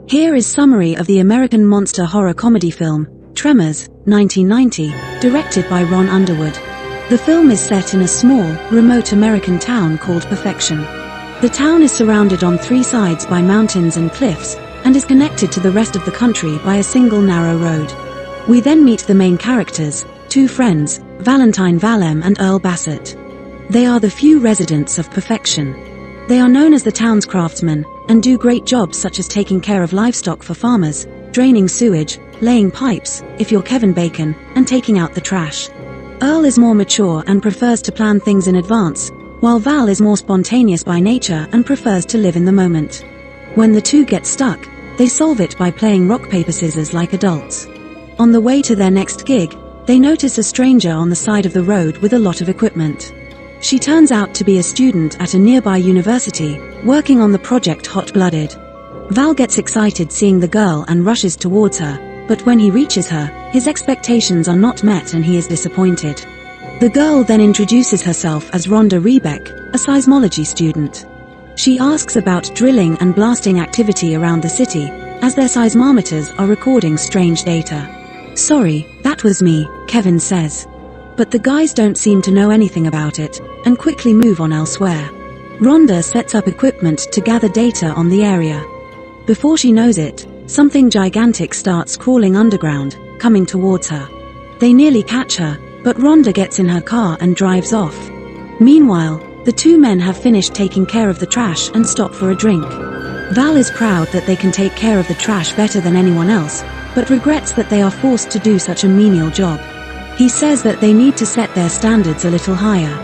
Here is summary of the American monster horror comedy film, Tremors, 1990, directed by Ron Underwood. The film is set in a small, remote American town called Perfection. The town is surrounded on three sides by mountains and cliffs, and is connected to the rest of the country by a single narrow road. We then meet the main characters, two friends, Valentine Valem and Earl Bassett. They are the few residents of Perfection. They are known as the town's craftsmen, and do great jobs such as taking care of livestock for farmers, draining sewage, laying pipes, if you're Kevin Bacon, and taking out the trash. Earl is more mature and prefers to plan things in advance, while Val is more spontaneous by nature and prefers to live in the moment. When the two get stuck, they solve it by playing rock paper scissors like adults. On the way to their next gig, they notice a stranger on the side of the road with a lot of equipment. She turns out to be a student at a nearby university, working on the project Hot Blooded. Val gets excited seeing the girl and rushes towards her, but when he reaches her, his expectations are not met and he is disappointed. The girl then introduces herself as Rhonda Rebeck, a seismology student. She asks about drilling and blasting activity around the city, as their seismometers are recording strange data. "Sorry, that was me," Kevin says. But the guys don't seem to know anything about it, and quickly move on elsewhere. Rhonda sets up equipment to gather data on the area. Before she knows it, something gigantic starts crawling underground, coming towards her. They nearly catch her, but Rhonda gets in her car and drives off. Meanwhile, the two men have finished taking care of the trash and stop for a drink. Val is proud that they can take care of the trash better than anyone else, but regrets that they are forced to do such a menial job. He says that they need to set their standards a little higher.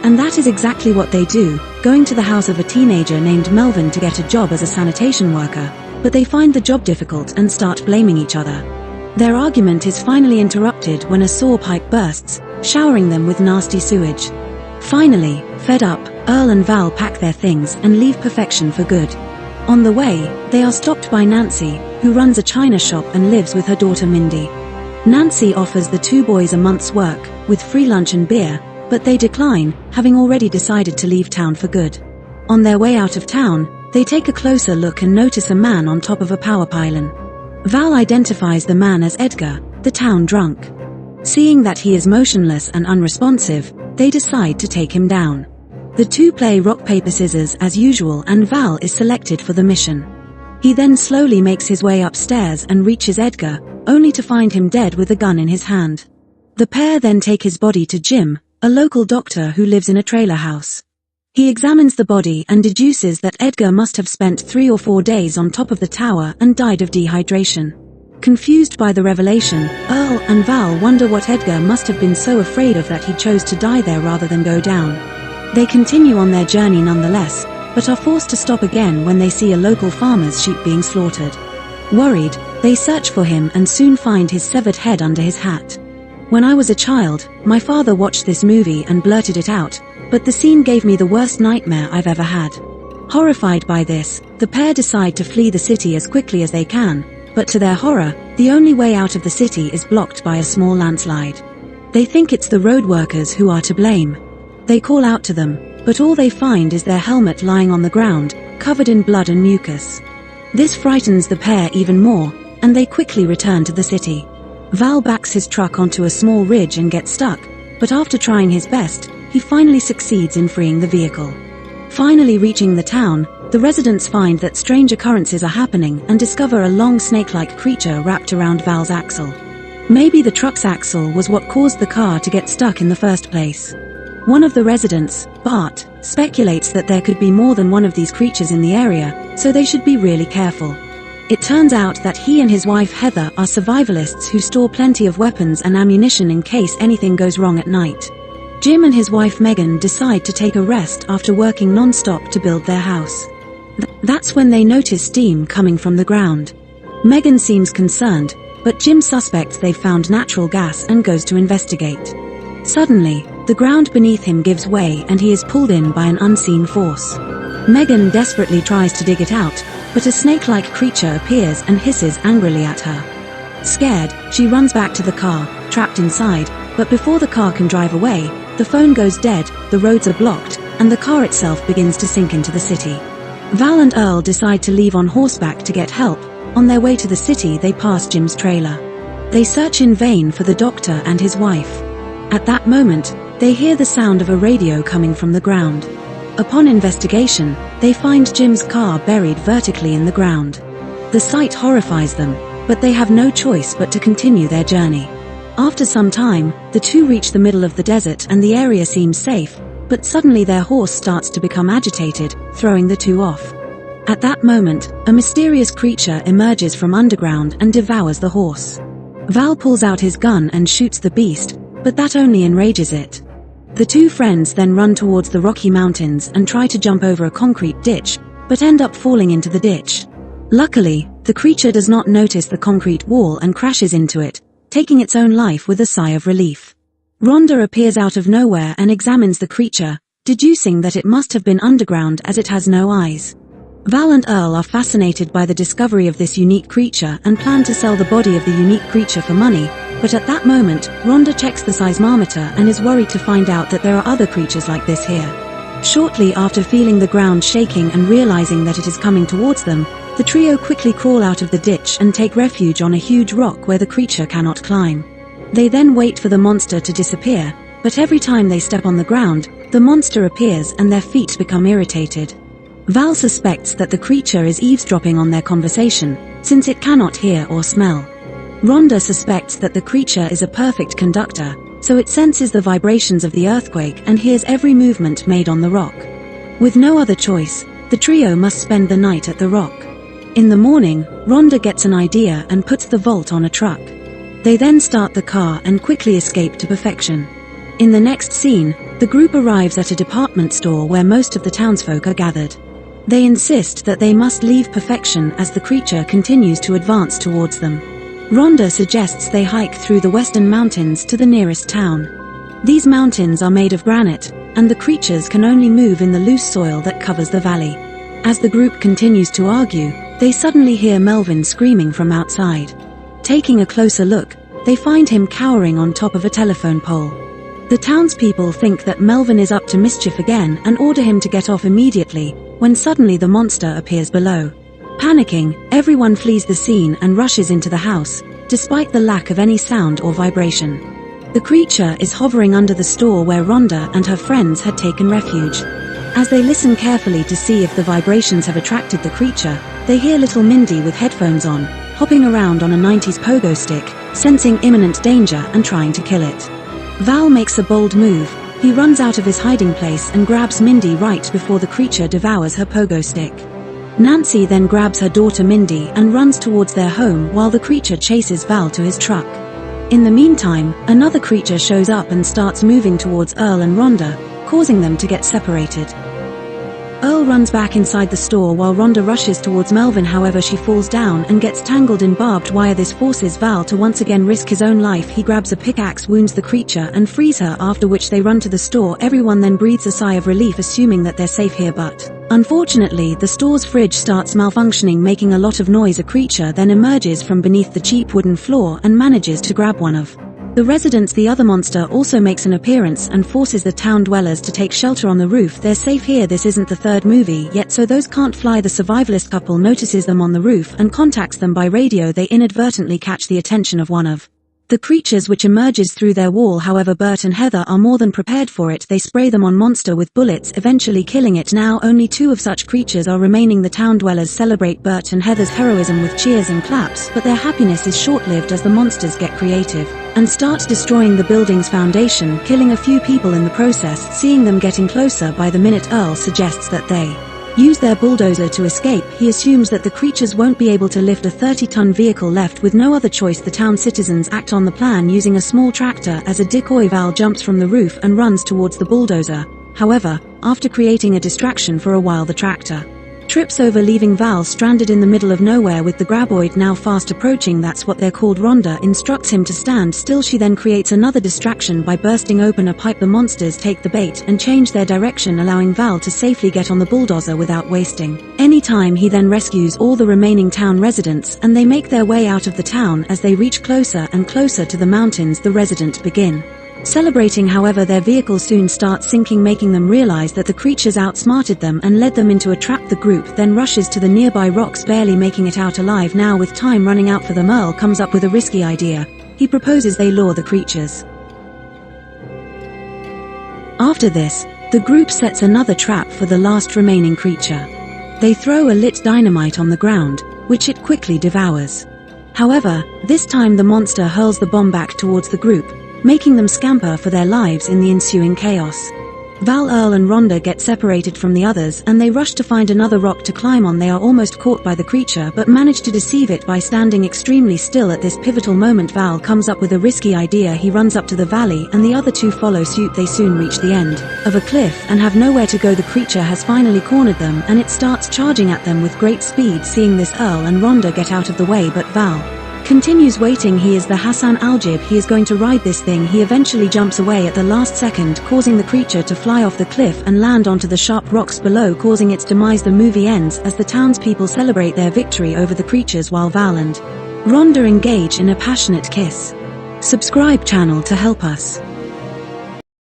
And that is exactly what they do, going to the house of a teenager named Melvin to get a job as a sanitation worker, but they find the job difficult and start blaming each other. Their argument is finally interrupted when a sewer pipe bursts, showering them with nasty sewage. Finally, fed up, Earl and Val pack their things and leave Perfection for good. On the way, they are stopped by Nancy, who runs a china shop and lives with her daughter Mindy. Nancy offers the two boys a month's work, with free lunch and beer, but they decline, having already decided to leave town for good. On their way out of town, they take a closer look and notice a man on top of a power pylon. Val identifies the man as Edgar, the town drunk. Seeing that he is motionless and unresponsive, they decide to take him down. The two play rock paper scissors as usual and Val is selected for the mission. He then slowly makes his way upstairs and reaches Edgar, only to find him dead with a gun in his hand. The pair then take his body to Jim, a local doctor who lives in a trailer house. He examines the body and deduces that Edgar must have spent 3 or 4 days on top of the tower and died of dehydration. Confused by the revelation, Earl and Val wonder what Edgar must have been so afraid of that he chose to die there rather than go down. They continue on their journey nonetheless, but are forced to stop again when they see a local farmer's sheep being slaughtered. Worried, they search for him and soon find his severed head under his hat. "When I was a child, my father watched this movie and blurted it out, but the scene gave me the worst nightmare I've ever had." Horrified by this, the pair decide to flee the city as quickly as they can, but to their horror, the only way out of the city is blocked by a small landslide. They think it's the road workers who are to blame. They call out to them, but all they find is their helmet lying on the ground, covered in blood and mucus. This frightens the pair even more, and they quickly return to the city. Val backs his truck onto a small ridge and gets stuck, but after trying his best, he finally succeeds in freeing the vehicle. Finally reaching the town, the residents find that strange occurrences are happening and discover a long snake-like creature wrapped around Val's axle. Maybe the truck's axle was what caused the car to get stuck in the first place. One of the residents, Bart, speculates that there could be more than one of these creatures in the area, so they should be really careful. It turns out that he and his wife Heather are survivalists who store plenty of weapons and ammunition in case anything goes wrong at night. Jim and his wife Megan decide to take a rest after working non-stop to build their house. That's when they notice steam coming from the ground. Megan seems concerned, but Jim suspects they've found natural gas and goes to investigate. Suddenly, the ground beneath him gives way and he is pulled in by an unseen force. Megan desperately tries to dig it out, but a snake-like creature appears and hisses angrily at her. Scared, she runs back to the car, trapped inside, but before the car can drive away, the phone goes dead, the roads are blocked, and the car itself begins to sink into the city. Val and Earl decide to leave on horseback to get help. On their way to the city they pass Jim's trailer. They search in vain for the doctor and his wife. At that moment, they hear the sound of a radio coming from the ground. Upon investigation, they find Jim's car buried vertically in the ground. The sight horrifies them, but they have no choice but to continue their journey. After some time, the two reach the middle of the desert and the area seems safe, but suddenly their horse starts to become agitated, throwing the two off. At that moment, a mysterious creature emerges from underground and devours the horse. Val pulls out his gun and shoots the beast, but that only enrages it. The two friends then run towards the Rocky Mountains and try to jump over a concrete ditch, but end up falling into the ditch. Luckily, the creature does not notice the concrete wall and crashes into it, taking its own life with a sigh of relief. Rhonda appears out of nowhere and examines the creature, deducing that it must have been underground as it has no eyes. Val and Earl are fascinated by the discovery of this unique creature and plan to sell the body of the unique creature for money, but at that moment, Rhonda checks the seismometer and is worried to find out that there are other creatures like this here. Shortly after feeling the ground shaking and realizing that it is coming towards them, the trio quickly crawl out of the ditch and take refuge on a huge rock where the creature cannot climb. They then wait for the monster to disappear, but every time they step on the ground, the monster appears and their feet become irritated. Val suspects that the creature is eavesdropping on their conversation, since it cannot hear or smell. Rhonda suspects that the creature is a perfect conductor, so it senses the vibrations of the earthquake and hears every movement made on the rock. With no other choice, the trio must spend the night at the rock. In the morning, Rhonda gets an idea and puts the vault on a truck. They then start the car and quickly escape to Perfection. In the next scene, the group arrives at a department store where most of the townsfolk are gathered. They insist that they must leave Perfection as the creature continues to advance towards them. Rhonda suggests they hike through the western mountains to the nearest town. These mountains are made of granite, and the creatures can only move in the loose soil that covers the valley. As the group continues to argue, they suddenly hear Melvin screaming from outside. Taking a closer look, they find him cowering on top of a telephone pole. The townspeople think that Melvin is up to mischief again and order him to get off immediately, when suddenly the monster appears below. Panicking, everyone flees the scene and rushes into the house, despite the lack of any sound or vibration. The creature is hovering under the store where Rhonda and her friends had taken refuge. As they listen carefully to see if the vibrations have attracted the creature, they hear little Mindy with headphones on, hopping around on a 90s pogo stick, sensing imminent danger and trying to kill it. Val makes a bold move. He runs out of his hiding place and grabs Mindy right before the creature devours her pogo stick. Nancy then grabs her daughter Mindy and runs towards their home while the creature chases Val to his truck. In the meantime, another creature shows up and starts moving towards Earl and Rhonda, causing them to get separated. Earl runs back inside the store while Rhonda rushes towards Melvin, however she falls down and gets tangled in barbed wire. This forces Val to once again risk his own life. He grabs a pickaxe, wounds the creature and frees her, after which they run to the store. Everyone then breathes a sigh of relief, assuming that they're safe here, but unfortunately the store's fridge starts malfunctioning, making a lot of noise. A creature then emerges from beneath the cheap wooden floor and manages to grab one of the residents. The other monster also makes an appearance and forces the town dwellers to take shelter on the roof. They're safe here. This isn't the third movie yet, so those can't fly. The survivalist couple notices them on the roof and contacts them by radio. They inadvertently catch the attention of one of the creatures which emerges through their wall. However, Bert and Heather are more than prepared for it. They spray them on monster with bullets, eventually killing it. Now only two of such creatures are remaining. The town dwellers celebrate Bert and Heather's heroism with cheers and claps, but their happiness is short-lived as the monsters get creative and start destroying the building's foundation, killing a few people in the process. Seeing them getting closer by the minute, Earl suggests that they use their bulldozer to escape. He assumes that the creatures won't be able to lift a 30-ton vehicle. Left with no other choice, the town citizens act on the plan using a small tractor as a decoy. Val jumps from the roof and runs towards the bulldozer. However, after creating a distraction for a while, the tractor trips over, leaving Val stranded in the middle of nowhere with the graboid now fast approaching. That's what they're called. Rhonda instructs him to stand still. She then creates another distraction by bursting open a pipe. The monsters take the bait and change their direction, allowing Val to safely get on the bulldozer without wasting any time. He then rescues all the remaining town residents and they make their way out of the town. As they reach closer and closer to the mountains, the residents begin Celebrating, however, their vehicle soon starts sinking, making them realize that the creatures outsmarted them and led them into a trap. The group then rushes to the nearby rocks, barely making it out alive. Now, with time running out for them, Earl comes up with a risky idea. He proposes they lure the creatures. After this, the group sets another trap for the last remaining creature. They throw a lit dynamite on the ground, which it quickly devours. However, this time the monster hurls the bomb back towards the group, making them scamper for their lives in the ensuing chaos. Val, Earl and Rhonda get separated from the others and they rush to find another rock to climb on. They are almost caught by the creature but manage to deceive it by standing extremely still. At this pivotal moment, Val comes up with a risky idea. He runs up to the valley and the other two follow suit. They soon reach the end of a cliff and have nowhere to go. The creature has finally cornered them and it starts charging at them with great speed. Seeing this, Earl and Rhonda get out of the way, but Val continues waiting. He is the Hassan Al-Jib. He is going to ride this thing. He eventually jumps away at the last second, causing the creature to fly off the cliff and land onto the sharp rocks below, causing its demise. The movie ends as the townspeople celebrate their victory over the creatures while Val and Rhonda engage in a passionate kiss. Subscribe channel to help us.